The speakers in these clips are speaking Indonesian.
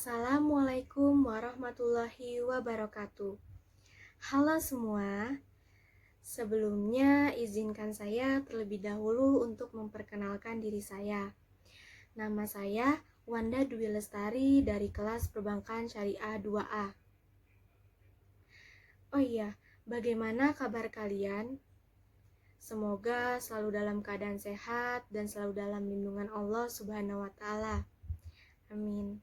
Assalamualaikum warahmatullahi wabarakatuh. Halo semua, sebelumnya izinkan saya terlebih dahulu untuk memperkenalkan diri saya. Nama saya Wanda Dwi Lestari dari kelas Perbankan Syariah 2A. Oh iya, bagaimana kabar kalian? Semoga selalu dalam keadaan sehat dan selalu dalam lindungan Allah Subhanahu wa Ta'ala. Amin.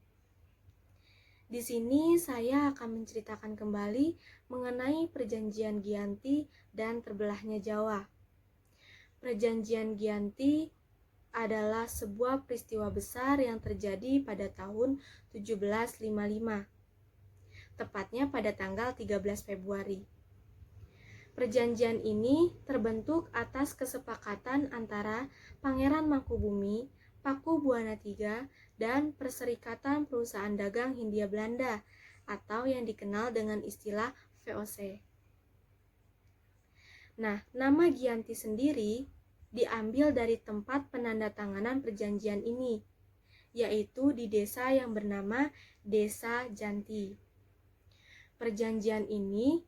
Di sini saya akan menceritakan kembali mengenai Perjanjian Giyanti dan terbelahnya Jawa. Perjanjian Giyanti adalah sebuah peristiwa besar yang terjadi pada tahun 1755, tepatnya pada tanggal 13 Februari. Perjanjian ini terbentuk atas kesepakatan antara Pangeran Mangkubumi, Pakubuwana III, dan Perserikatan Perusahaan Dagang Hindia Belanda atau yang dikenal dengan istilah VOC. Nah, nama Giyanti sendiri diambil dari tempat penandatanganan perjanjian ini, yaitu di desa yang bernama Desa Janti. Perjanjian ini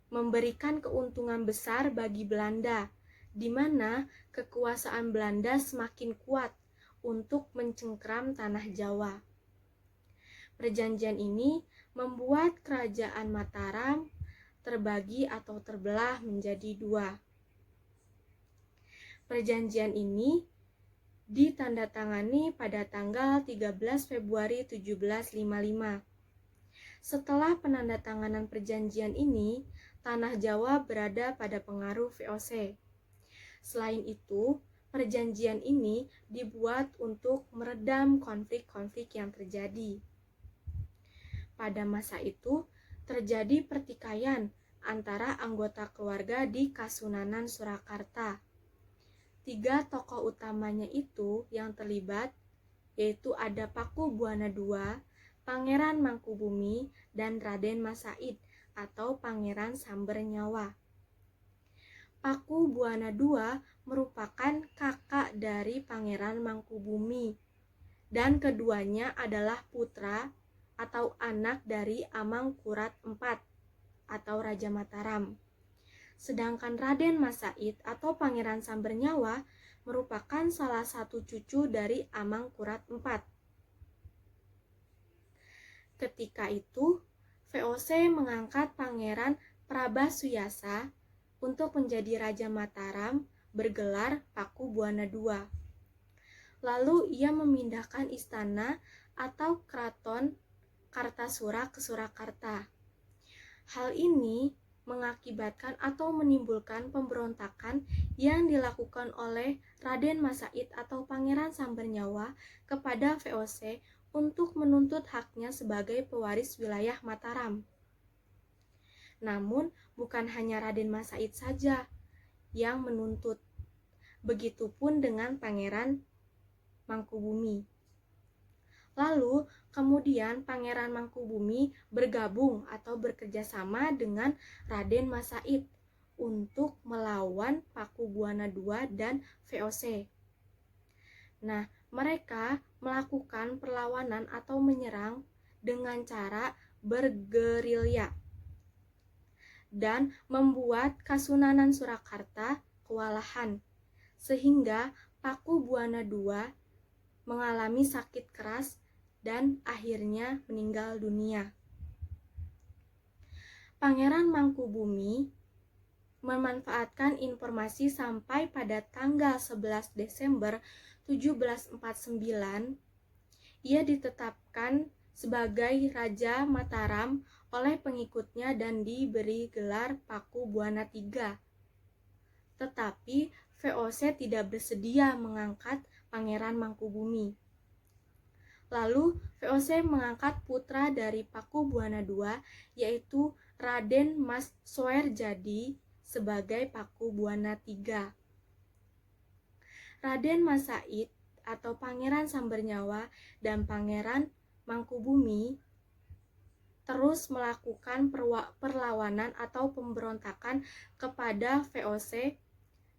memberikan keuntungan besar bagi Belanda, di mana kekuasaan Belanda semakin kuat untuk mencengkram tanah Jawa. Perjanjian ini membuat kerajaan Mataram terbagi atau terbelah menjadi dua. Perjanjian ini ditandatangani pada tanggal 13 Februari 1755. Setelah penandatanganan perjanjian ini, tanah Jawa berada pada pengaruh VOC. Selain itu, perjanjian ini dibuat untuk meredam konflik-konflik yang terjadi. Pada masa itu, terjadi pertikaian antara anggota keluarga di Kasunanan Surakarta. 3 tokoh utamanya itu yang terlibat, yaitu ada Pakubuwana II, Pangeran Mangkubumi, dan Raden Mas Said atau Pangeran Sambernyawa. Pakubuwana II merupakan kakak dari Pangeran Mangkubumi, dan keduanya adalah putra atau anak dari Amangkurat IV atau Raja Mataram. Sedangkan Raden Mas Said atau Pangeran Sambernyawa merupakan salah satu cucu dari Amangkurat IV. Ketika itu, VOC mengangkat Pangeran Prabasuyasa untuk menjadi Raja Mataram bergelar Pakubuwana II. Lalu ia memindahkan istana atau keraton Kartasura ke Surakarta. Hal ini mengakibatkan atau menimbulkan pemberontakan yang dilakukan oleh Raden Mas Said atau Pangeran Sambernyawa kepada VOC untuk menuntut haknya sebagai pewaris wilayah Mataram. Namun, bukan hanya Raden Mas Said saja yang menuntut. Begitupun dengan Pangeran Mangkubumi. Lalu, kemudian Pangeran Mangkubumi bergabung atau bekerja sama dengan Raden Mas Said untuk melawan Pakubuwana II dan VOC. Nah, mereka melakukan perlawanan atau menyerang dengan cara bergerilya dan membuat Kasunanan Surakarta kewalahan, sehingga Pakubuwana II mengalami sakit keras dan akhirnya meninggal dunia. Pangeran Mangkubumi memanfaatkan informasi sampai pada tanggal 11 Desember 1749, ia ditetapkan sebagai Raja Mataram oleh pengikutnya dan diberi gelar Pakubuwana III. Tetapi VOC tidak bersedia mengangkat Pangeran Mangkubumi. Lalu VOC mengangkat putra dari Pakubuwana II, yaitu Raden Mas Soerjadi sebagai Pakubuwana III. Raden Mas Said atau Pangeran Sambernyawa dan Pangeran Mangkubumi terus melakukan perlawanan atau pemberontakan kepada VOC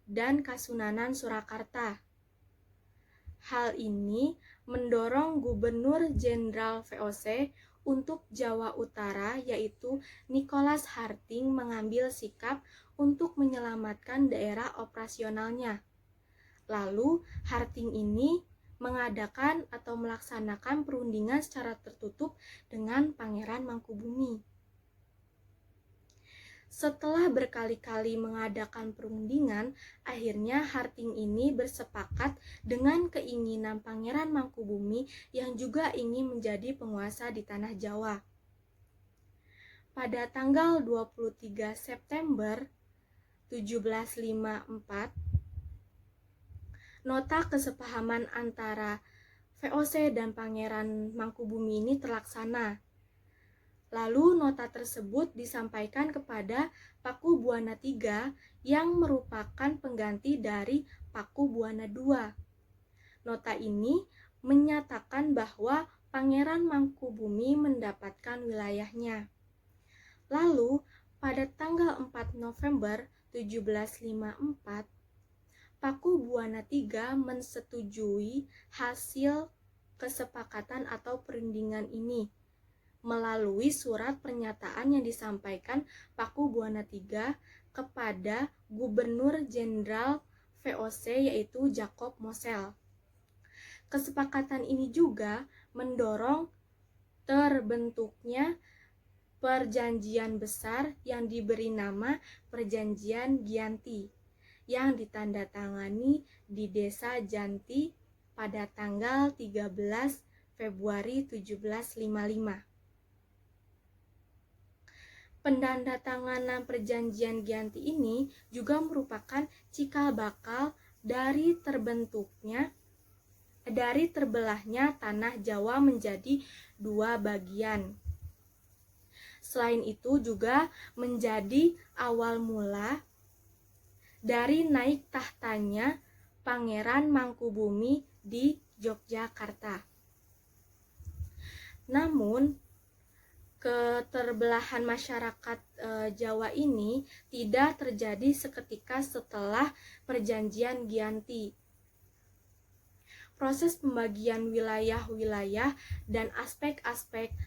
dan Kasunanan Surakarta. Hal ini mendorong Gubernur Jenderal VOC untuk Jawa Utara yaitu Nicholas Harting mengambil sikap untuk menyelamatkan daerah operasionalnya. Lalu Harting ini mengadakan atau melaksanakan perundingan secara tertutup dengan Pangeran Mangkubumi. Setelah berkali-kali mengadakan perundingan, akhirnya Harting ini bersepakat dengan keinginan Pangeran Mangkubumi yang juga ingin menjadi penguasa di tanah Jawa. Pada tanggal 23 September 1754, nota kesepahaman antara VOC dan Pangeran Mangkubumi ini terlaksana. Lalu nota tersebut disampaikan kepada Paku Buana III yang merupakan pengganti dari Paku Buana II. Nota ini menyatakan bahwa Pangeran Mangkubumi mendapatkan wilayahnya. Lalu pada tanggal 4 November 1754, Paku Buana III mensetujui hasil kesepakatan atau perundingan ini melalui surat pernyataan yang disampaikan Paku Buana III kepada Gubernur Jenderal VOC yaitu Jacob Mosel. Kesepakatan ini juga mendorong terbentuknya perjanjian besar yang diberi nama Perjanjian Giyanti yang ditandatangani di Desa Janti pada tanggal 13 Februari 1755. Pendandatanganan perjanjian Giyanti ini juga merupakan cikal bakal dari terbelahnya tanah Jawa menjadi dua bagian. Selain itu juga menjadi awal mula dari naik tahtanya Pangeran Mangkubumi di Yogyakarta. Namun keterbelahan masyarakat Jawa ini tidak terjadi seketika setelah perjanjian Giyanti. Proses pembagian wilayah-wilayah dan aspek-aspek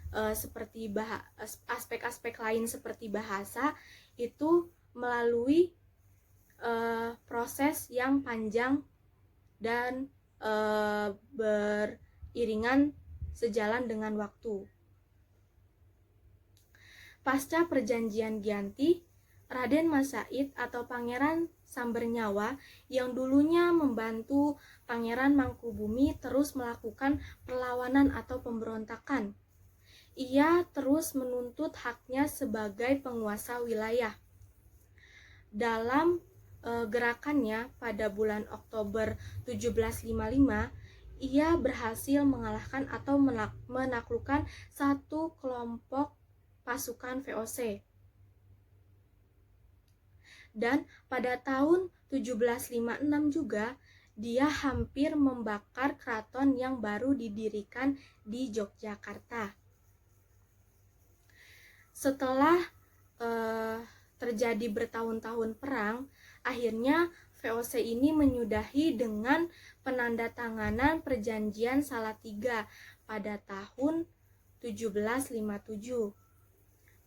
aspek-aspek lain seperti bahasa itu melalui proses yang panjang dan beriringan sejalan dengan waktu. Pasca perjanjian Giyanti, Raden Mas Said atau Pangeran Sambernyawa yang dulunya membantu Pangeran Mangkubumi terus melakukan perlawanan atau pemberontakan. Ia terus menuntut haknya sebagai penguasa wilayah. Dalam gerakannya pada bulan Oktober 1755, ia berhasil mengalahkan atau menaklukkan satu kelompok pasukan VOC. Dan pada tahun 1756 juga dia hampir membakar keraton yang baru didirikan di Yogyakarta. Setelah terjadi bertahun-tahun perang, akhirnya VOC ini menyudahi dengan penandatanganan perjanjian Salatiga pada tahun 1757.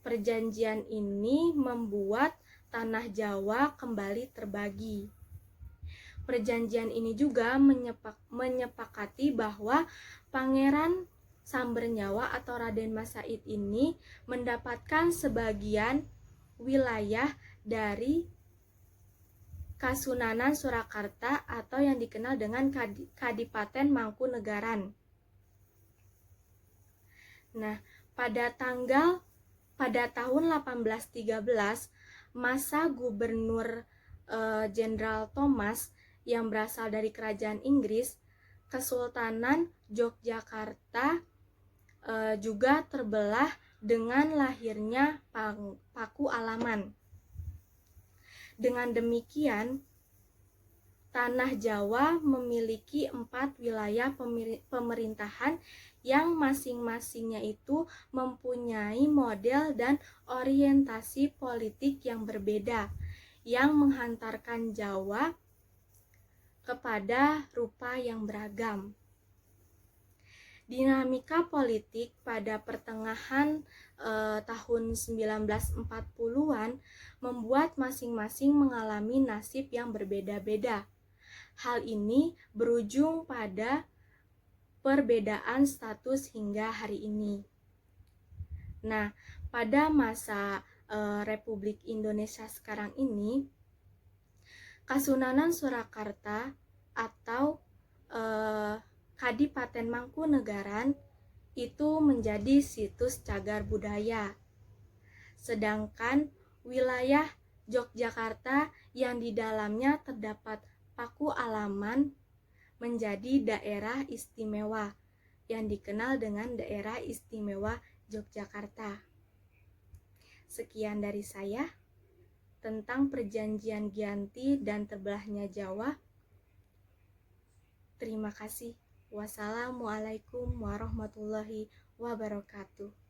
Perjanjian ini membuat tanah Jawa kembali terbagi. Perjanjian ini juga menyepakati bahwa Pangeran Sambernyawa atau Raden Mas Said ini mendapatkan sebagian wilayah dari Kasunanan Surakarta atau yang dikenal dengan Kadipaten Mangkunegaran. Nah, pada tahun 1813, masa Gubernur Jenderal Thomas yang berasal dari kerajaan Inggris, Kesultanan Yogyakarta juga terbelah dengan lahirnya Paku Alaman. Dengan demikian, tanah Jawa memiliki 4 wilayah pemerintahan yang masing-masingnya itu mempunyai model dan orientasi politik yang berbeda, yang menghantarkan Jawa kepada rupa yang beragam. Dinamika politik pada pertengahan tahun 1940-an membuat masing-masing mengalami nasib yang berbeda-beda. Hal ini berujung pada perbedaan status hingga hari ini. Nah, pada masa Republik Indonesia sekarang ini, Kasunanan Surakarta atau Kadipaten Mangkunegaran itu menjadi situs cagar budaya. Sedangkan wilayah Yogyakarta yang di dalamnya terdapat Paku Alaman menjadi daerah istimewa yang dikenal dengan Daerah Istimewa Yogyakarta. Sekian dari saya tentang Perjanjian Giyanti dan terbelahnya Jawa. Terima kasih. Wassalamualaikum warahmatullahi wabarakatuh.